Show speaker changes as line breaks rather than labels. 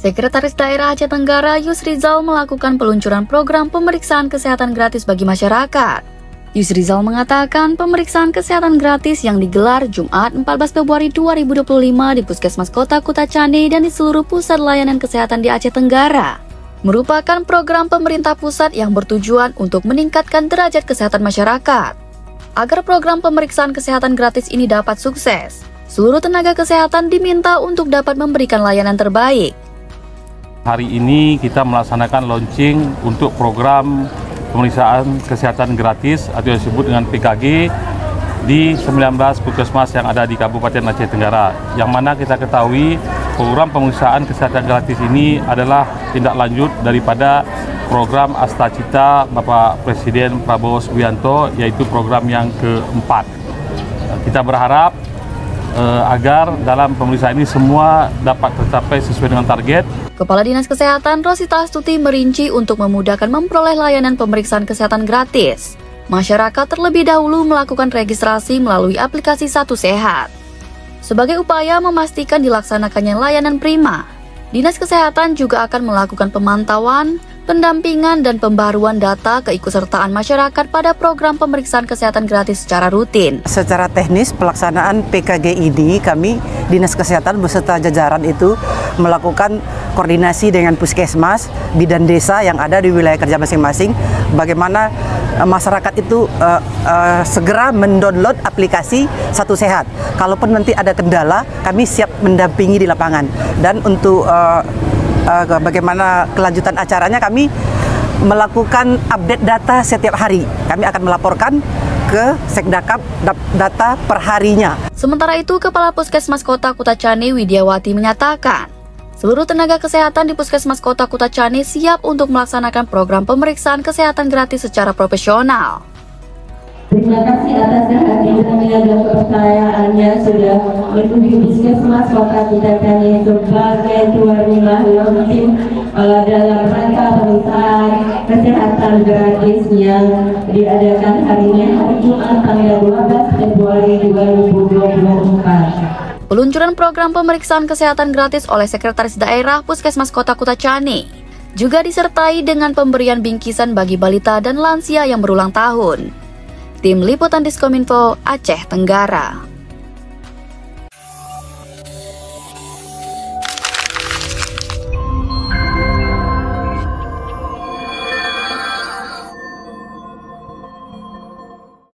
Sekretaris Daerah Aceh Tenggara Yusrizal melakukan peluncuran program pemeriksaan kesehatan gratis bagi masyarakat. Yusrizal mengatakan pemeriksaan kesehatan gratis yang digelar Jumat 14 Februari 2025 di Puskesmas Kota Kutacani dan di seluruh pusat layanan kesehatan di Aceh Tenggara merupakan program pemerintah pusat yang bertujuan untuk meningkatkan derajat kesehatan masyarakat. Agar program pemeriksaan kesehatan gratis ini dapat sukses, seluruh tenaga kesehatan diminta untuk dapat memberikan layanan terbaik.
Hari ini kita melaksanakan launching untuk program pemeriksaan kesehatan gratis atau yang disebut dengan PKG di 19 puskesmas yang ada di Kabupaten Aceh Tenggara. Yang mana kita ketahui program pemeriksaan kesehatan gratis ini adalah tindak lanjut daripada program Astacita Bapak Presiden Prabowo Subianto, yaitu program yang keempat. Kita berharap agar dalam pemeriksaan ini semua dapat tercapai sesuai dengan target.
Kepala Dinas Kesehatan Rosita Astuti merinci untuk memudahkan memperoleh layanan pemeriksaan kesehatan gratis. Masyarakat terlebih dahulu melakukan registrasi melalui aplikasi Satu Sehat. Sebagai upaya memastikan dilaksanakannya layanan prima, Dinas Kesehatan juga akan melakukan pemantauan, pendampingan, dan pembaruan data keikutsertaan masyarakat pada program pemeriksaan kesehatan gratis secara rutin.
Secara teknis pelaksanaan PKG ini kami Dinas Kesehatan beserta jajaran itu melakukan koordinasi dengan puskesmas, bidan desa yang ada di wilayah kerja masing-masing, bagaimana masyarakat itu segera mendownload aplikasi Satu Sehat. Kalaupun nanti ada kendala, kami siap mendampingi di lapangan. Dan untuk bagaimana kelanjutan acaranya, kami melakukan update data setiap hari. Kami akan melaporkan ke Sekdakap data perharinya.
Sementara itu, Kepala Puskesmas Kota Kutacani Widiawati menyatakan, seluruh tenaga kesehatan di Puskesmas Kota Kutacani siap untuk melaksanakan program pemeriksaan kesehatan gratis secara profesional.
Terima kasih atas kehadirannya dan kepercayaannya sudah menunjuk Puskesmas Kota Kutacani sebagai tuan rumah launching dalam rangka pemeriksaan kesehatan gratis yang diadakan hari ini, hari Jumat tanggal 12 Februari 2024.
Peluncuran program pemeriksaan kesehatan gratis oleh Sekretaris Daerah Puskesmas Kota Kutacani juga disertai dengan pemberian bingkisan bagi balita dan lansia yang berulang tahun. Tim Liputan Diskominfo Aceh Tenggara.